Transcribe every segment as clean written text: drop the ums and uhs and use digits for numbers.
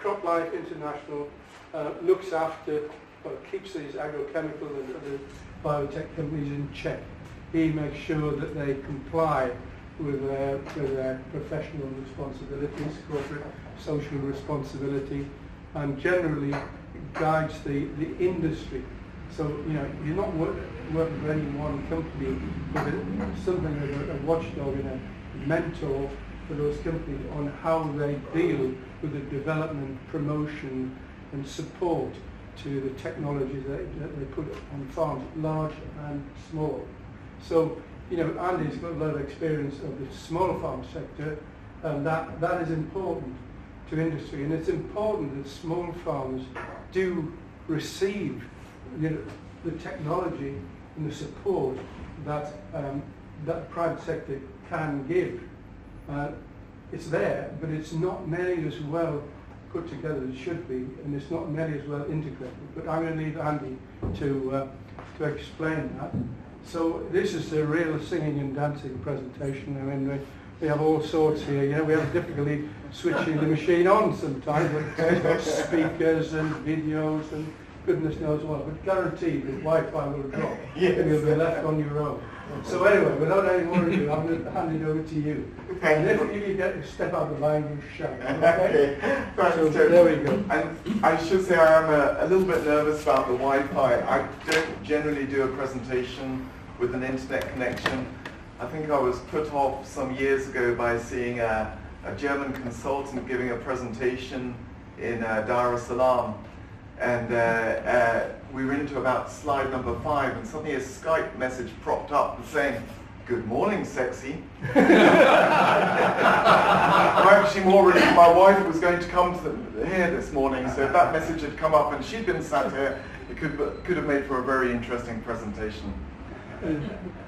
CropLife International looks after, well, keeps these agrochemical and other biotech companies in check. He makes sure that they comply with their professional responsibilities, corporate social responsibility, and generally guides the industry. So, you know, you're not working for any one company, but something like a watchdog and a mentor for those companies on how they deal with the development, promotion and support to the technologies that they put on farms, large and small. So, you know, Andy's got a lot of experience of the small farm sector, and that is important to industry, and it's important that small farms do receive, you know, the technology and the support that that private sector can give. It's there, but it's not nearly as well put together as it should be, and it's not nearly as well integrated. But I'm going to leave Andy to explain that. So this is a real singing and dancing presentation. I mean, we have all sorts here. You know, we have difficulty switching the machine on sometimes, but it's got speakers and videos and goodness knows what. But guaranteed that Wi-Fi will drop. Yes. And you'll be left on your own. So anyway, without any more ado, I'm going to hand it over to you. And if you get to step out of line, you shout. Okay? Thanks, so there we go. And I should say I am a little bit nervous about the Wi-Fi. I don't generally do a presentation with an internet connection. I think I was put off some years ago by seeing a German consultant giving a presentation in Dar es Salaam. And we were into about slide number 5, and suddenly a Skype message propped up and saying, "Good morning, sexy." I'm actually more relieved my wife was going to come to here this morning, so if that message had come up and she'd been sat here, it could have made for a very interesting presentation.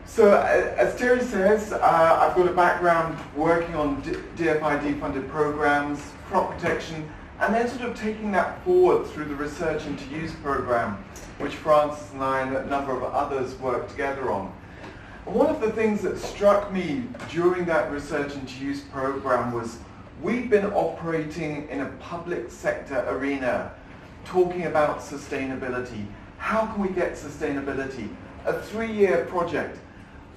So, as Terry says, I've got a background working on DFID funded programs, crop protection, and then sort of taking that forward through the Research into Use program, which Francis and I and a number of others worked together on. And one of the things that struck me during that Research into Use program was we've been operating in a public sector arena, talking about sustainability. How can we get sustainability? A 3-year project.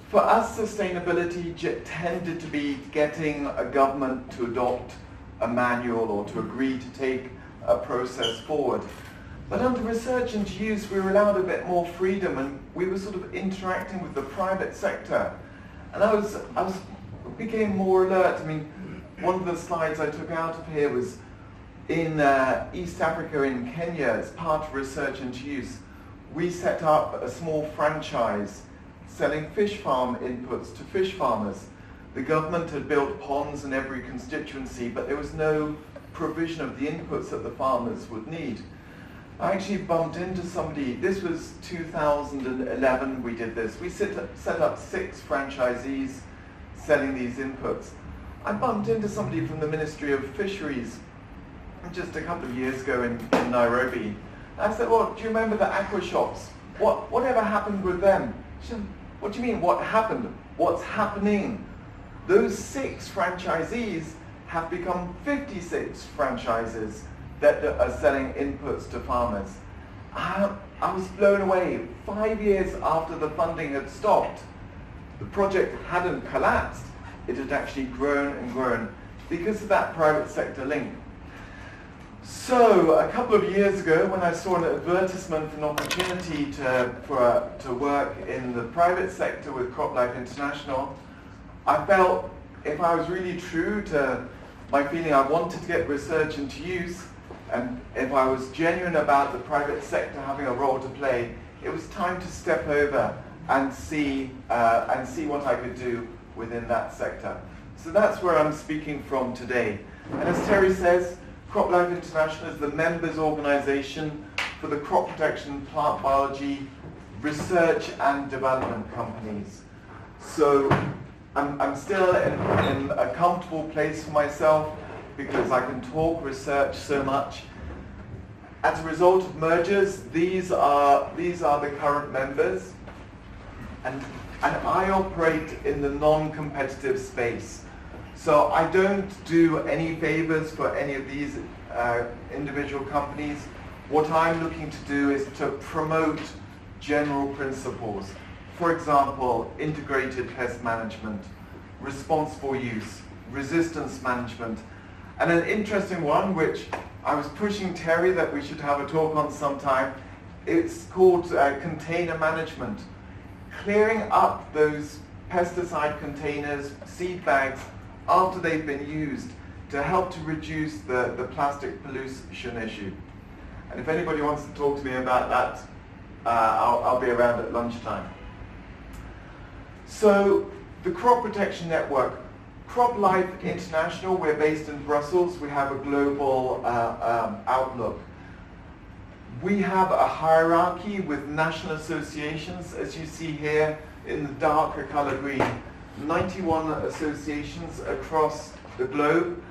For us, sustainability tended to be getting a government to adopt a manual or to agree to take a process forward. But under Research into Use, we were allowed a bit more freedom, and we were sort of interacting with the private sector. And I became more alert. I mean, one of the slides I took out of here was in East Africa, in Kenya, as part of Research into Use. We set up a small franchise selling fish farm inputs to fish farmers. The government had built ponds in every constituency, but there was no provision of the inputs that the farmers would need. I actually bumped into somebody, this was 2011 we did this. We set up 6 franchisees selling these inputs. I bumped into somebody from the Ministry of Fisheries just a couple of years ago in Nairobi. I said, "Well, do you remember the aqua shops? Whatever happened with them?" She said, "What do you mean, what happened? What's happening?" Those 6 franchisees have become 56 franchises that are selling inputs to farmers. I was blown away. 5 years after the funding had stopped, the project hadn't collapsed. It had actually grown and grown because of that private sector link. So a couple of years ago, when I saw an advertisement for an opportunity to work in the private sector with CropLife International, I felt if I was really true to my feeling I wanted to get Research into Use, and if I was genuine about the private sector having a role to play, it was time to step over and see what I could do within that sector. So that's where I'm speaking from today. And as Terry says, CropLife International is the members organisation for the crop protection, plant biology, research and development companies. So I'm still in a comfortable place for myself because I can talk research so much. As a result of mergers, these are the current members, and I operate in the non-competitive space. So I don't do any favors for any of these individual companies. What I'm looking to do is to promote general principles. For example, integrated pest management, responsible use, resistance management, and an interesting one which I was pushing Terry that we should have a talk on sometime. It's called container management. Clearing up those pesticide containers, seed bags, after they've been used to help to reduce the plastic pollution issue. And if anybody wants to talk to me about that, I'll be around at lunchtime. So, the Crop Protection Network, CropLife International, we're based in Brussels, we have a global outlook. We have a hierarchy with national associations, as you see here in the darker color green, 91 associations across the globe,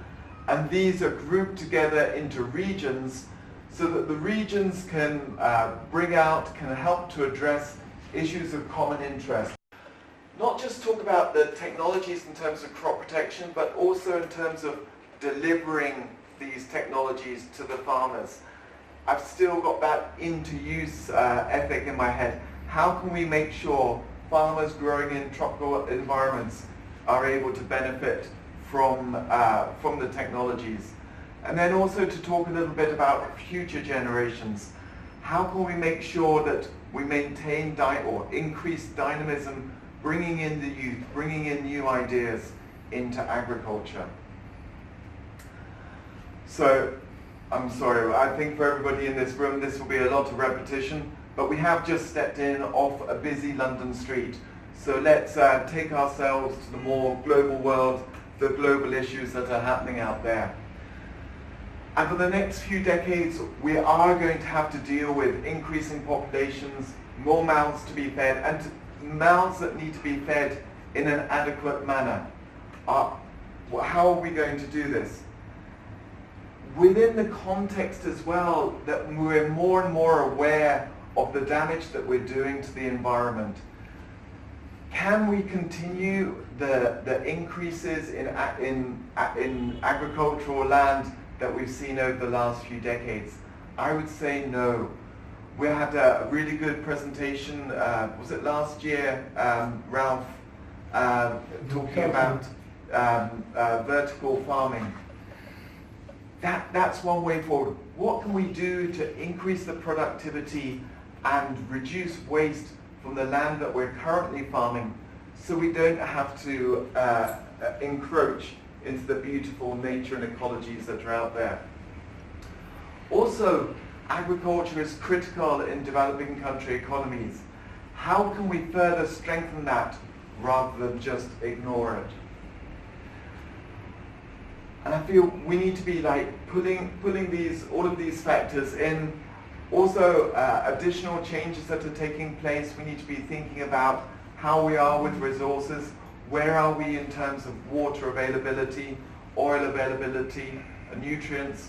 and these are grouped together into regions so that the regions can can help to address issues of common interest. Not just talk about the technologies in terms of crop protection, but also in terms of delivering these technologies to the farmers. I've still got that into use ethic in my head. How can we make sure farmers growing in tropical environments are able to benefit from the technologies? And then also to talk a little bit about future generations. How can we make sure that we maintain or increase dynamism, bringing in the youth, bringing in new ideas into agriculture? So, I'm sorry, I think for everybody in this room this will be a lot of repetition, but we have just stepped in off a busy London street. So let's take ourselves to the more global world, the global issues that are happening out there. And for the next few decades, we are going to have to deal with increasing populations, more mouths to be fed, and mouths that need to be fed in an adequate manner. How are we going to do this? Within the context as well that we're more and more aware of the damage that we're doing to the environment. Can we continue the increases in agricultural land that we've seen over the last few decades? I would say no. We had a really good presentation, was it last year, Ralph, talking about vertical farming. That's one way forward. What can we do to increase the productivity and reduce waste from the land that we're currently farming so we don't have to encroach into the beautiful nature and ecologies that are out there? Also, agriculture is critical in developing country economies. How can we further strengthen that rather than just ignore it? And I feel we need to be like pulling all of these factors in. Also, additional changes that are taking place. We need to be thinking about how we are with resources. Where are we in terms of water availability, oil availability, nutrients?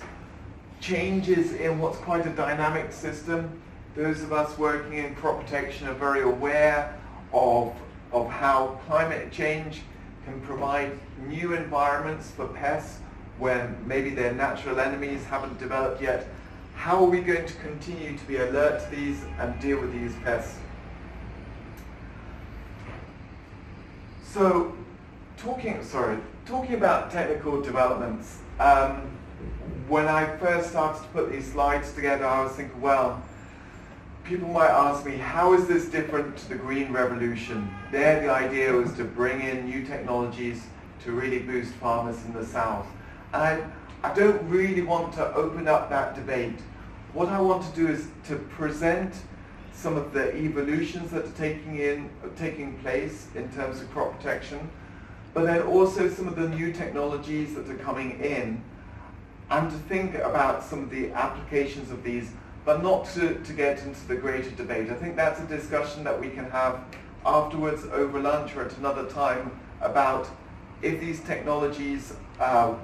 Changes in what's quite a dynamic system. Those of us working in crop protection are very aware of how climate change can provide new environments for pests when maybe their natural enemies haven't developed yet. How are we going to continue to be alert to these and deal with these pests? So, talking about technical developments, when I first started to put these slides together, I was thinking, well, people might ask me, how is this different to the Green Revolution? There, the idea was to bring in new technologies to really boost farmers in the South. And I don't really want to open up that debate. What I want to do is to present some of the evolutions that are taking place in terms of crop protection, but then also some of the new technologies that are coming in, and to think about some of the applications of these, but not to get into the greater debate. I think that's a discussion that we can have afterwards over lunch or at another time about if these technologies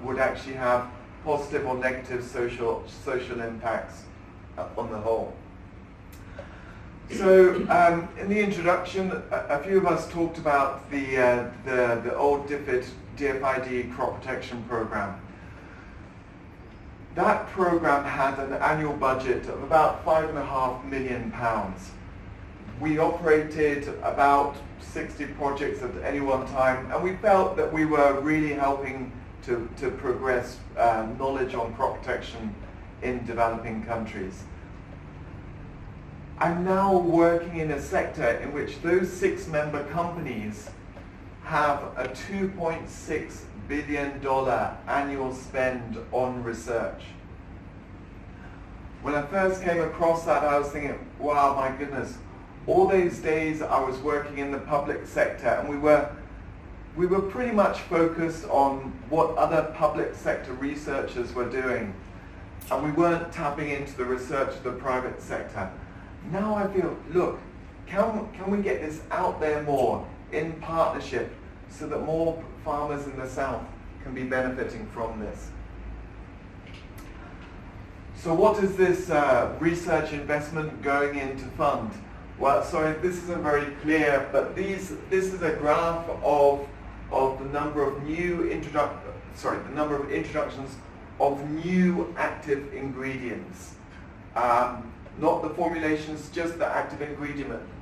would actually have positive or negative social impacts on the whole. So in the introduction, a few of us talked about the old DFID crop protection program. That program had an annual budget of about £5.5 million. We operated about 60 projects at any one time, and we felt that we were really helping to progress knowledge on crop protection in developing countries. I'm now working in a sector in which those 6 member companies have a $2.6 billion annual spend on research. When I first came across that, I was thinking, wow, my goodness, all those days I was working in the public sector, and we were pretty much focused on what other public sector researchers were doing, and we weren't tapping into the research of the private sector. Now I feel, look, can we get this out there more in partnership so that more farmers in the South can be benefiting from this? So what is this research investment going into fund? Well, sorry, this isn't very clear, but this is a graph of the number of new introductions of new active ingredients. Not the formulations, just the active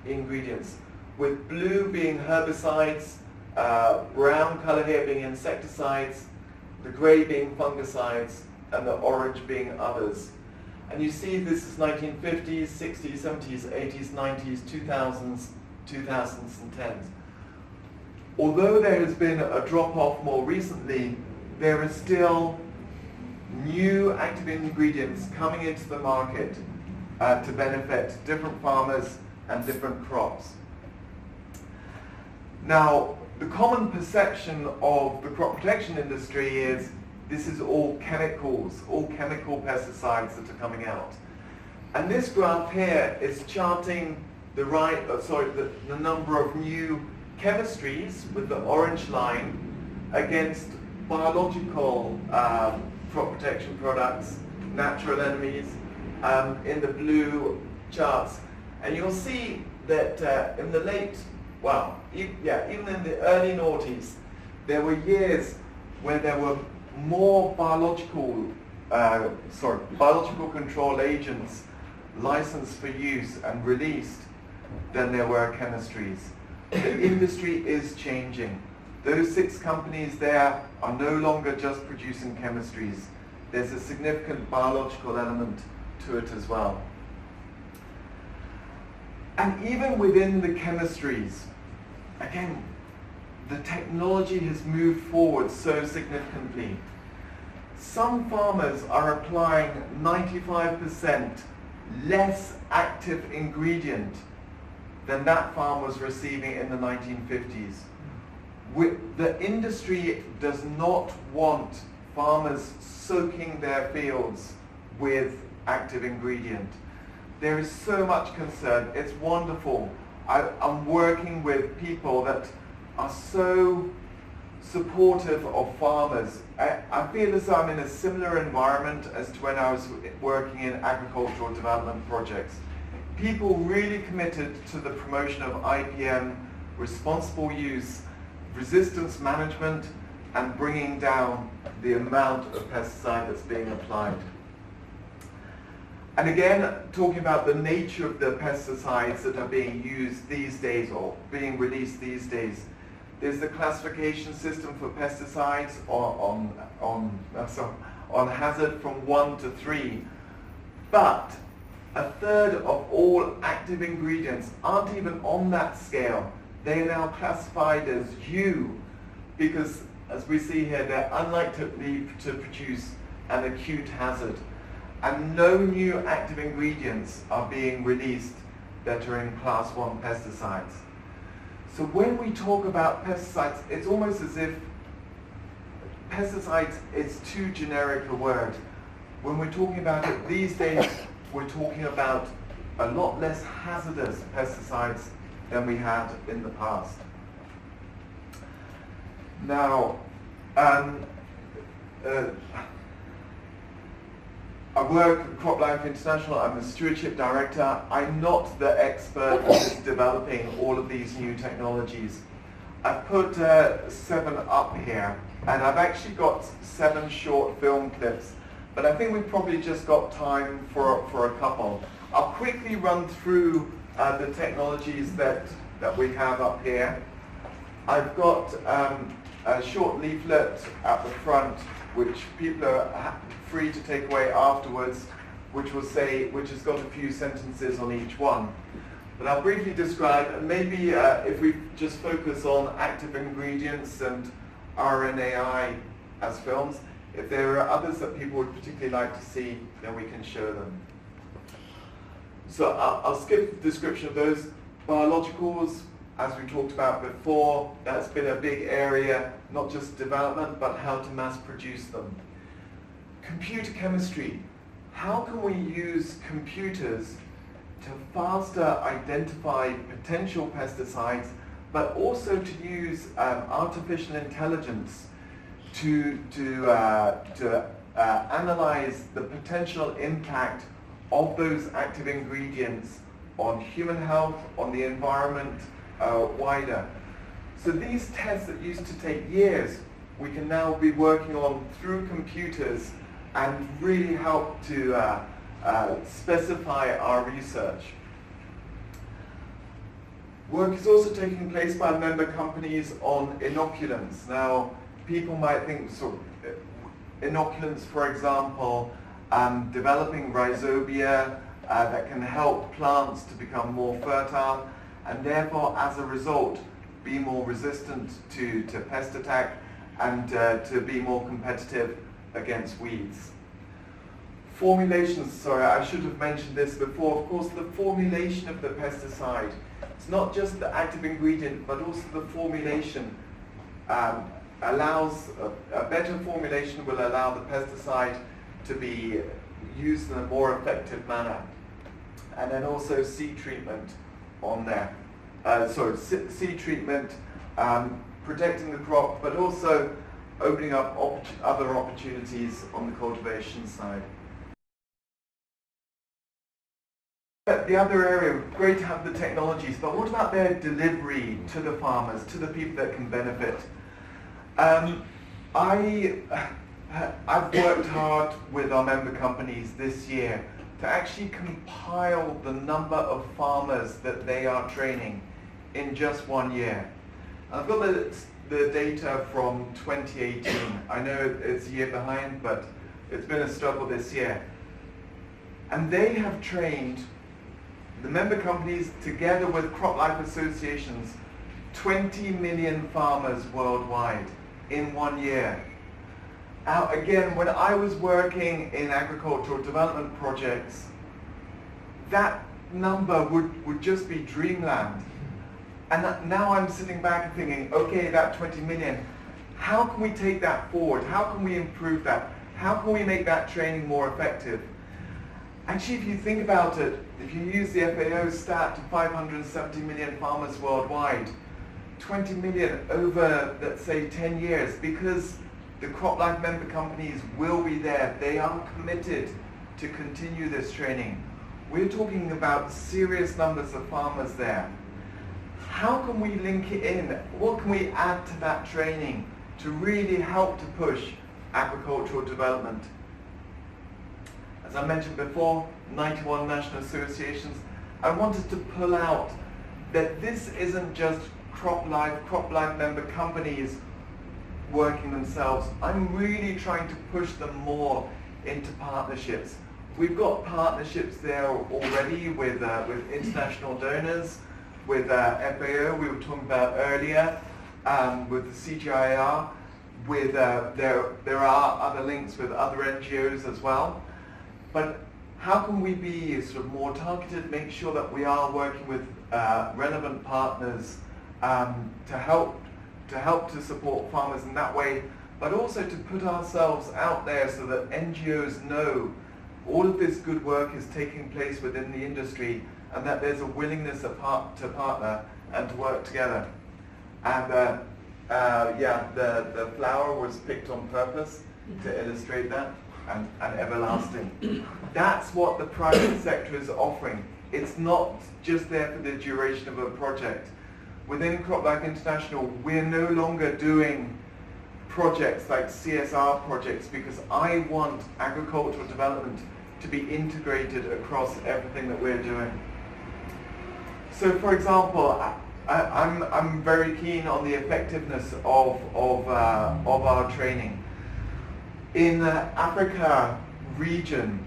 ingredients. With blue being herbicides, brown color here being insecticides, the gray being fungicides, and the orange being others. And you see this is 1950s, 60s, 70s, 80s, 90s, 2000s, 2000s and 10s. Although there has been a drop-off more recently, there is still new active ingredients coming into the market to benefit different farmers and different crops. Now, the common perception of the crop protection industry is this is all chemicals, all chemical pesticides that are coming out. And this graph here is charting the number of new chemistries with the orange line against biological crop protection products, natural enemies, in the blue charts. And you'll see that in the even in the early noughties, there were years where there were more biological control agents licensed for use and released than there were chemistries. The industry is changing. Those 6 companies there are no longer just producing chemistries. There's a significant biological element to it as well. And even within the chemistries, again, the technology has moved forward so significantly. Some farmers are applying 95% less active ingredient than that farm was receiving in the 1950s. The industry does not want farmers soaking their fields with active ingredient. There is so much concern. It's wonderful. I'm working with people that are so supportive of farmers. I feel as though I'm in a similar environment as to when I was working in agricultural development projects. People really committed to the promotion of IPM, responsible use, resistance management, and bringing down the amount of pesticide that's being applied. And again, talking about the nature of the pesticides that are being used these days or being released these days, there's the classification system for pesticides on hazard from 1 to 3. But a third of all active ingredients aren't even on that scale. They are now classified as U because, as we see here, they're unlikely to produce an acute hazard. And no new active ingredients are being released that are in class 1 pesticides. So when we talk about pesticides, it's almost as if pesticides is too generic a word. When we're talking about it these days, we're talking about a lot less hazardous pesticides than we had in the past. Now, I work at CropLife International. I'm a stewardship director. I'm not the expert who is developing all of these new technologies. I've put 7 up here, and I've actually got 7 short film clips but I think we've probably just got time for a couple. I'll quickly run through the technologies that we have up here. I've got a short leaflet at the front which people are free to take away afterwards, which has got a few sentences on each one. But I'll briefly describe, and maybe if we just focus on active ingredients and RNAi as films, if there are others that people would particularly like to see, then we can show them. So I'll skip the description of those. Biologicals, as we talked about before, that's been a big area, not just development, but how to mass produce them. Computer chemistry. How can we use computers to faster identify potential pesticides, but also to use artificial intelligence to analyze the potential impact of those active ingredients on human health, on the environment, wider. So these tests that used to take years, we can now be working on through computers and really help to specify our research. Work is also taking place by member companies on inoculants. Now, people might think inoculants, for example, developing rhizobia that can help plants to become more fertile and therefore, as a result, be more resistant to pest attack and to be more competitive against weeds. Formulations, sorry, I should have mentioned this before. Of course, the formulation of the pesticide, it's not just the active ingredient, but also the formulation allows, a better formulation will allow the pesticide to be used in a more effective manner. And then also seed treatment on there. Seed treatment, protecting the crop, but also opening up other opportunities on the cultivation side. The other area, great to have the technologies, but what about their delivery to the farmers, to the people that can benefit? I've worked hard with our member companies this year to actually compile the number of farmers that they are training in just 1 year. I've got the data from 2018. I know it's a year behind, but it's been a struggle this year. And they have trained, the member companies together with CropLife associations, 20 million farmers worldwide in 1 year. Now again, when I was working in agricultural development projects, that number would just be dreamland. And now I'm sitting back and thinking, okay, that 20 million, how can we take that forward? How can we improve that? How can we make that training more effective? Actually, if you think about it, if you use the FAO stat to 570 million farmers worldwide, 20 million over, let's say, 10 years, because the CropLife member companies will be there. They are committed to continue this training. We're talking about serious numbers of farmers there. How can we link it in? What can we add to that training to really help to push agricultural development? As I mentioned before, 91 national associations. I wanted to pull out that this isn't just CropLife member companies working themselves. I'm really trying to push them more into partnerships. We've got partnerships there already with international donors, with FAO, we were talking about earlier, with the CGIAR, with there are other links with other NGOs as well. But how can we be sort of more targeted, make sure that we are working with relevant partners to help to support farmers in that way, but also to put ourselves out there so that NGOs know all of this good work is taking place within the industry and that there's a willingness to partner and to work together. And the flower was picked on purpose to illustrate that, and everlasting. That's what the private sector is offering. It's not just there for the duration of a project. Within CropLife International, we're no longer doing projects like CSR projects because I want agricultural development to be integrated across everything that we're doing. So, for example, I'm very keen on the effectiveness of our training. In the Africa region,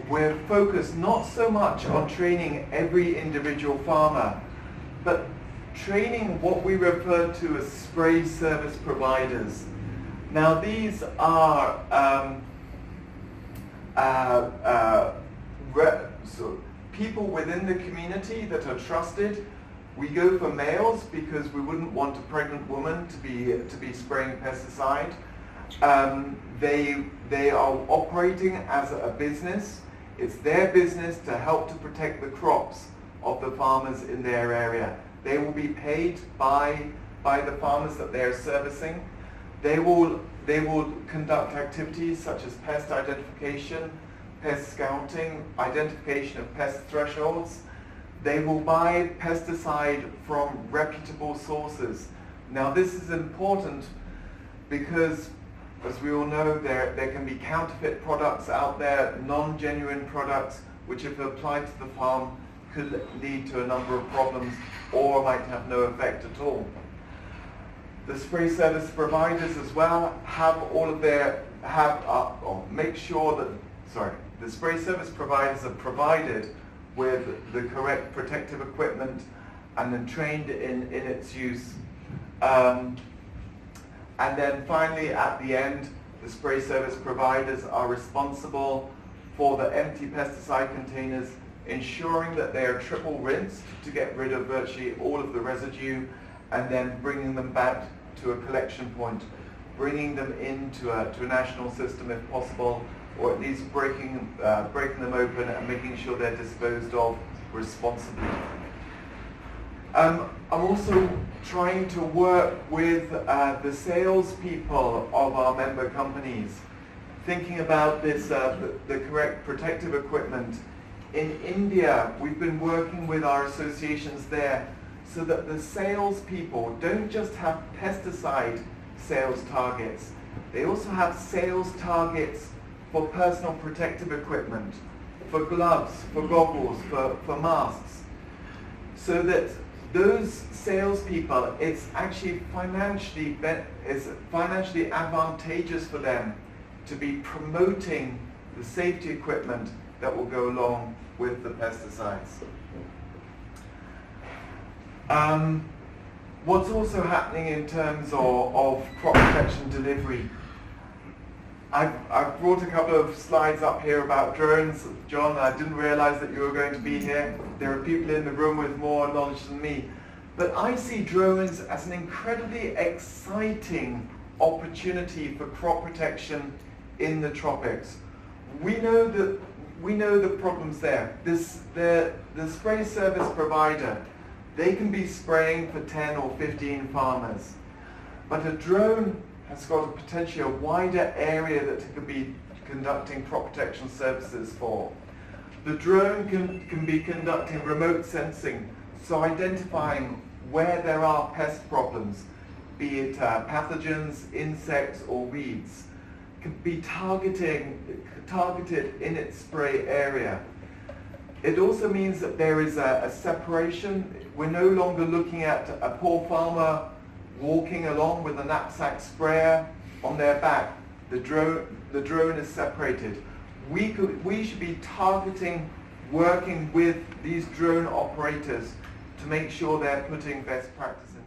we're focused not so much on training every individual farmer, but training what we refer to as spray service providers. Now these are people within the community that are trusted. We go for males because we wouldn't want a pregnant woman to be spraying pesticide. They are operating as a business. It's their business to help to protect the crops of the farmers in their area. They will be paid by the farmers that they're servicing. They will conduct activities such as pest identification, pest scouting, identification of pest thresholds. They will buy pesticide from reputable sources. Now this is important because, as we all know, there can be counterfeit products out there, non-genuine products, which if applied to the farm could lead to a number of problems or might have no effect at all. The spray service providers as well have all of their, make sure that, the spray service providers are provided with the correct protective equipment and then trained in its use. And then finally at the end, the spray service providers are responsible for the empty pesticide containers, ensuring that they are triple rinsed to get rid of virtually all of the residue, and then bringing them back to a collection point, bringing them into a national system if possible, or at least breaking them open and making sure they're disposed of responsibly. I'm also trying to work with the salespeople of our member companies, thinking about this, the correct protective equipment. In India, we've been working with our associations there so that the salespeople don't just have pesticide sales targets, they also have sales targets for personal protective equipment, for gloves, for goggles, for masks, so that those salespeople, it's actually financially advantageous for them to be promoting the safety equipment that will go along with the pesticides. What's also happening in terms of crop protection delivery? I've brought a couple of slides up here about drones. John, I didn't realize that you were going to be here. There are people in the room with more knowledge than me. But I see drones as an incredibly exciting opportunity for crop protection in the tropics. We know the problems there. The spray service provider, they can be spraying for 10 or 15 farmers. But a drone has got a potentially a wider area that it could be conducting crop protection services for. The drone can be conducting remote sensing, so identifying where there are pest problems, be it pathogens, insects or weeds, can be targeted in its spray area. It also means that there is a separation. We're no longer looking at a poor farmer walking along with a knapsack sprayer on their back. The drone is separated. We should be targeting, working with these drone operators to make sure they're putting best practice in.